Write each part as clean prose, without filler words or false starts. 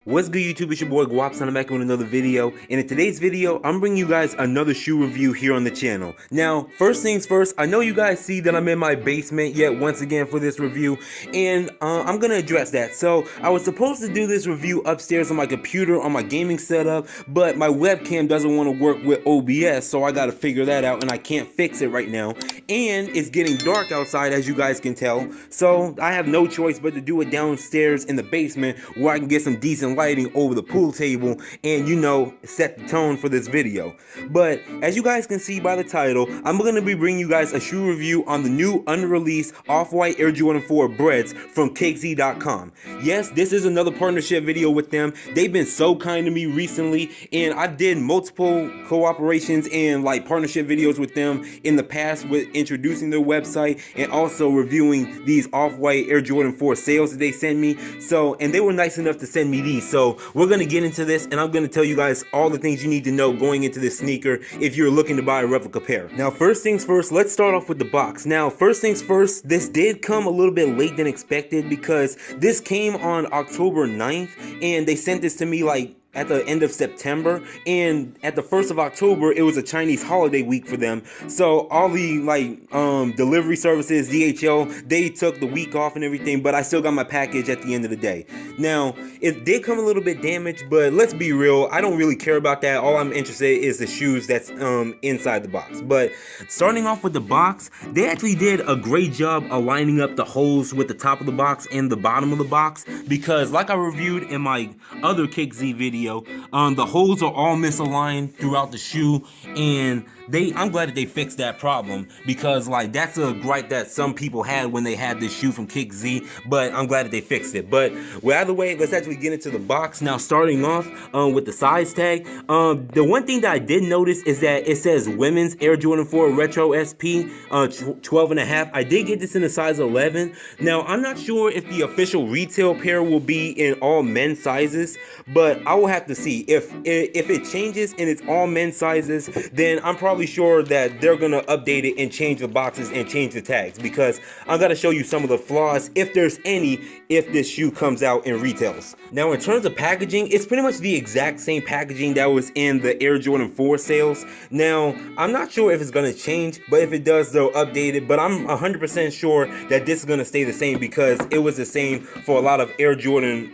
What's good, YouTube? It's your boy Gwops, and I'm back with another video. And in today's video, I'm bringing you guys another shoe review here on the channel. Now, first things first, I know you guys see that I'm in my basement yet once again for this review, and I'm gonna address that. So, I was supposed to do this review upstairs on my computer, on my gaming setup, but my webcam doesn't want to work with OBS, so I gotta figure that out, and I can't fix it right now. And it's getting dark outside, as you guys can tell, so I have no choice but to do it downstairs in the basement where I can get some decent lighting over the pool table and, you know, set the tone for this video. But as you guys can see by the title, I'm going to be bringing you guys a shoe review on the new unreleased off-white Air Jordan 4 Breds from Kickze.com. Yes, this is another partnership video with them. They've been so kind to me recently, and I did multiple cooperations and like partnership videos with them in the past with introducing their website and also reviewing these off-white Air Jordan 4 sales that they sent me. So, and they were nice enough to send me these. So we're going to get into this, and I'm going to tell you guys all the things you need to know going into this sneaker if you're looking to buy a replica pair. Now, first things first, let's start off with the box. Now, first things first, this did come a little bit late than expected because this came on October 9th, and they sent this to me like at the end of September, and at the 1st of October it was a Chinese holiday week for them, so all the like delivery services, DHL, they took the week off and everything, but I still got my package at the end of the day. Now, it did come a little bit damaged, but let's be real, I don't really care about that. All I'm interested in is the shoes that's inside the box. But starting off with the box, they actually did a great job aligning up the holes with the top of the box and the bottom of the box, because like I reviewed in my other Kickze video, the holes are all misaligned throughout the shoe, and I'm glad that they fixed that problem, because like that's a gripe that some people had when they had this shoe from Kickze, but I'm glad that they fixed it. But well, either way, let's actually get into the box. Now, starting off with the size tag, the one thing that I did notice is that it says women's Air Jordan 4 Retro SP 12 and a half. I did get this in a size 11. Now, I'm not sure if the official retail pair will be in all men's sizes, but I will have to see. If it changes and it's all men's sizes, then I'm probably sure that they're gonna update it and change the boxes and change the tags, because I'm gonna show you some of the flaws, if there's any, if this shoe comes out in retails. Now, in terms of packaging, it's pretty much the exact same packaging that was in the Air Jordan 4 sales. Now, I'm not sure if it's gonna change, but if it does, they'll update it. But I'm 100% sure that this is gonna stay the same, because it was the same for a lot of Air Jordan,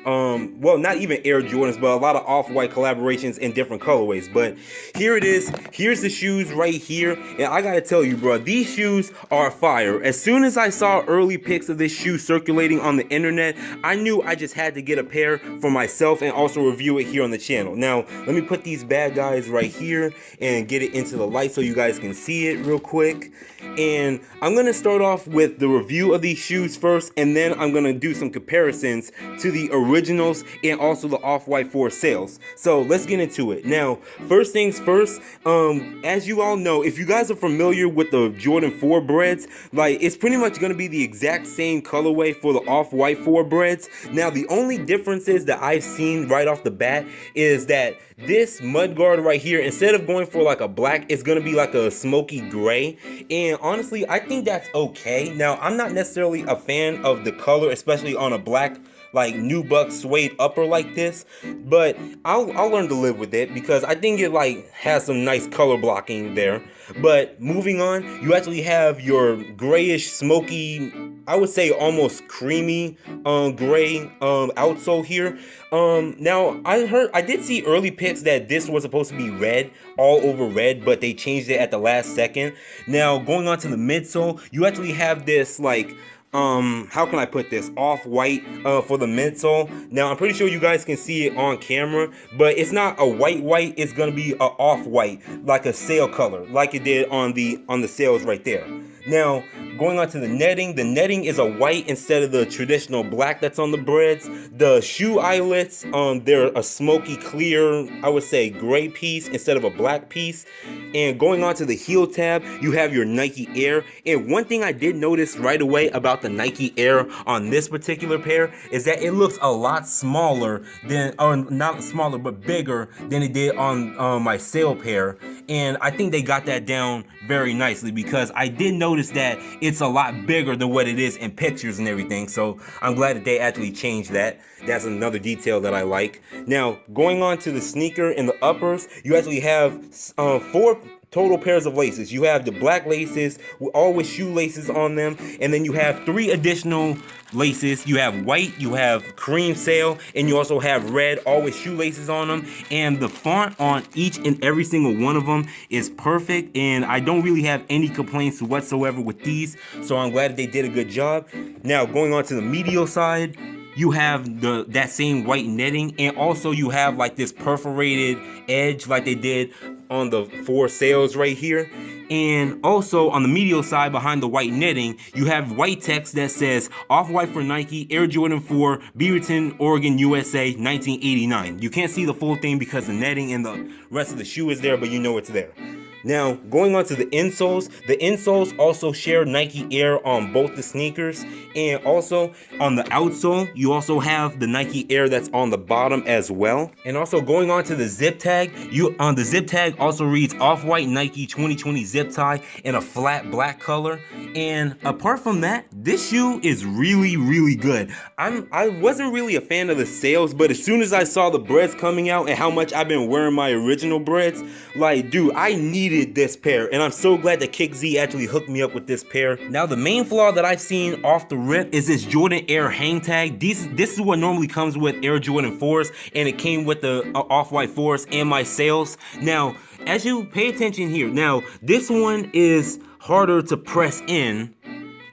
well, not even Air Jordans, but a lot of off-white collaborations in different colorways. But here it is. Here's the shoes right here, and I gotta tell you, bro, these shoes are fire. As soon as I saw early pics of this shoe circulating on the internet, I knew I just had to get a pair for myself and also review it here on the channel. Now, let me put these bad guys right here and get it into the light so you guys can see it real quick. And I'm gonna start off with the review of these shoes first, and then I'm gonna do some comparisons to the originals and also the off-white 4 sales. So let's get into it. Now, first things first, as you all know, if you guys are familiar with the Jordan 4 Breds, like, it's pretty much gonna be the exact same colorway for the off-white 4 Breds. Now, the only differences that I've seen right off the bat is that this mudguard right here, instead of going for like a black, it's gonna be like a smoky gray, and honestly, I think that's okay. Now, I'm not necessarily a fan of the color, especially on a black like nubuck suede upper like this, but I'll learn to live with it, because I think it like has some nice color blocking there. But moving on, you actually have your grayish smoky, I would say almost creamy gray outsole here. Now, I did see early pics that this was supposed to be red, all over red, but they changed it at the last second. Now, going on to the midsole, you actually have this like how can I put this, off-white for the midsole. Now, I'm pretty sure you guys can see it on camera, but it's not a white, it's gonna be a off-white, like a sail color, like it did on the sales right there. Now, going on to the netting is a white instead of the traditional black that's on the Breds. The shoe eyelets, they're a smoky clear, I would say gray piece instead of a black piece. And going on to the heel tab, you have your Nike Air. And one thing I did notice right away about the Nike Air on this particular pair is that it looks a lot smaller than, or not smaller, but bigger than it did on my sale pair. And I think they got that down very nicely, because I did notice that it's a lot bigger than what it is in pictures and everything. So I'm glad that they actually changed that. That's another detail that I like. Now, going on to the sneaker in the uppers, you actually have 4 total pairs of laces. You have the black laces, all with shoelaces on them, and then you have 3 additional laces. You have white, you have cream sail, and you also have red, all with shoelaces on them. And the font on each and every single one of them is perfect, and I don't really have any complaints whatsoever with these, so I'm glad that they did a good job. Now, going on to the medial side, you have that same white netting, and also you have like this perforated edge like they did on the 4 sails right here. And also on the medial side behind the white netting, you have white text that says Off-White for Nike, Air Jordan 4, Beaverton, Oregon, USA, 1989. You can't see the full thing because the netting and the rest of the shoe is there, but you know it's there. Now, going on to the insoles also share Nike Air on both the sneakers, and also on the outsole, you also have the Nike Air that's on the bottom as well. And also going on to the zip tag, on the zip tag also reads Off-White Nike 2020 zip tie in a flat black color. And apart from that, this shoe is really, really good. I wasn't really a fan of the sales, but as soon as I saw the Breds coming out and how much I've been wearing my original Breds, like, dude, I needed this pair, and I'm so glad that Kickze actually hooked me up with this pair. Now, the main flaw that I've seen off the rip is this Jordan Air hang tag. This is what normally comes with Air Jordan 4s, and it came with the Off-White 4s and my sales. Now, as you pay attention here, now this one is harder to press in.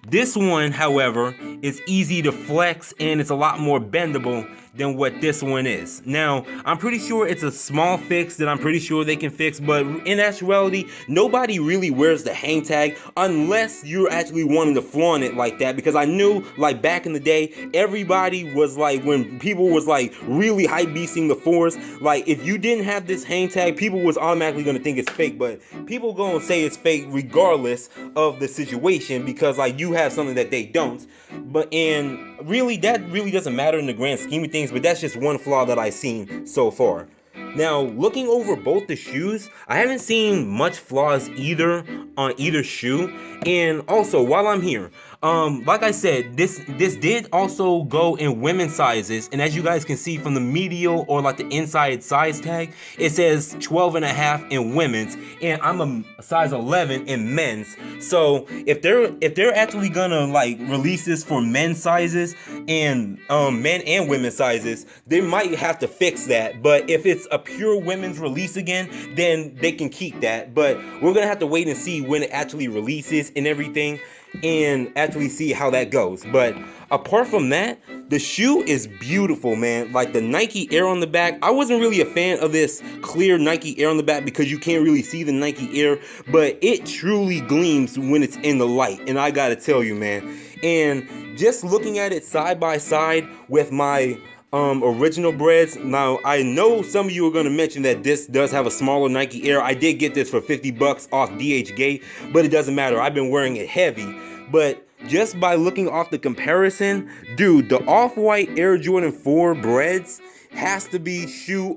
This one, however, is easy to flex, and it's a lot more bendable than what this one is. Now, I'm pretty sure it's a small fix that I'm pretty sure they can fix, but in actuality, nobody really wears the hang tag unless you're actually wanting to flaunt it like that, because I knew, like, back in the day, everybody was like, when people was like really hype beasting the 4s, like, if you didn't have this hang tag, people was automatically gonna think it's fake, but people gonna say it's fake regardless of the situation, because like you have something that they don't. But and really, that really doesn't matter in the grand scheme of things, but that's just one flaw that I've seen so far. Now, looking over both the shoes, I haven't seen much flaws either on either shoe. And also, while I'm here, like I said, this did also go in women's sizes, and as you guys can see from the medial or like the inside size tag, it says 12.5 in women's, and I'm a size 11 in men's. So if they're actually gonna like release this for men's sizes and men and women's sizes, they might have to fix that. But if it's a pure women's release again, then they can keep that. But we're gonna have to wait and see when it actually releases and everything, and actually see how that goes. But apart from that, the shoe is beautiful, man. Like the Nike Air on the back, I wasn't really a fan of this clear Nike Air on the back because you can't really see the Nike Air, but it truly gleams when it's in the light, and I gotta tell you, man. And just looking at it side by side with my original Breds. Now, I know some of you are going to mention that this does have a smaller Nike Air. I did get this for 50 bucks off DHgate, but it doesn't matter. I've been wearing it heavy. But just by looking off the comparison, dude, the Off-White Air Jordan 4 Breds has to be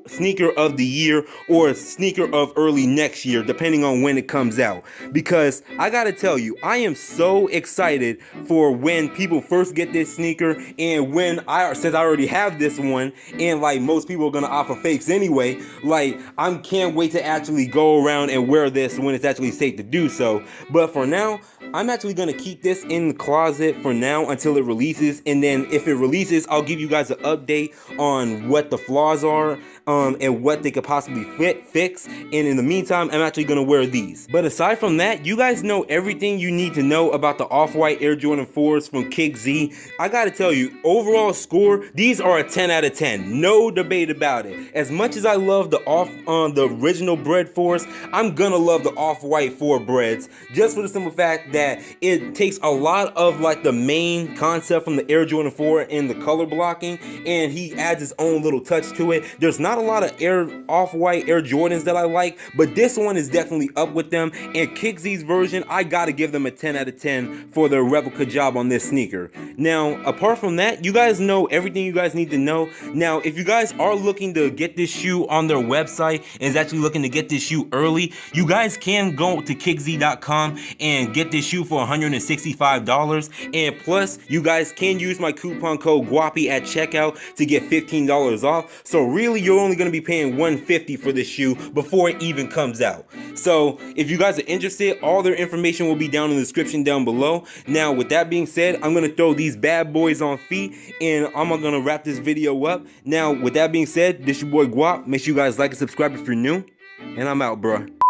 sneaker of the year or sneaker of early next year, depending on when it comes out. Because I gotta tell you, I am so excited for when people first get this sneaker, and since I already have this one, and like most people are gonna offer fakes anyway, like I can't wait to actually go around and wear this when it's actually safe to do so. But for now, I'm actually gonna keep this in the closet for now until it releases, and then if it releases, I'll give you guys an update on what the flaws are and what they could possibly fix. And in the meantime, I'm actually gonna wear these. But aside from that, you guys know everything you need to know about the Off-White Air Jordan 4s from Kickze. I gotta tell you, overall score, these are a 10 out of 10. No debate about it. As much as I love the original Bred 4s, I'm gonna love the Off-White 4 Breds, just for the simple fact that it takes a lot of like the main concept from the Air Jordan 4 in the color blocking, and he adds his own little touch to it. There's not a lot of Off-White Air Jordans that I like, but this one is definitely up with them. And Kickze's version, I gotta give them a 10 out of 10 for their replica job on this sneaker. Now, apart from that, you guys know everything you guys need to know. Now, if you guys are looking to get this shoe on their website and is actually looking to get this shoe early, you guys can go to Kickze.com and get this shoe shoe for $165, and plus you guys can use my coupon code GWOPPY at checkout to get $15 off. So really you're only going to be paying $150 for this shoe before it even comes out. So if you guys are interested, all their information will be down in the description down below. Now with that being said, I'm going to throw these bad boys on feet and I'm going to wrap this video up. Now with that being said, this your boy Gwop. Make sure you guys like and subscribe if you're new, and I'm out, bruh.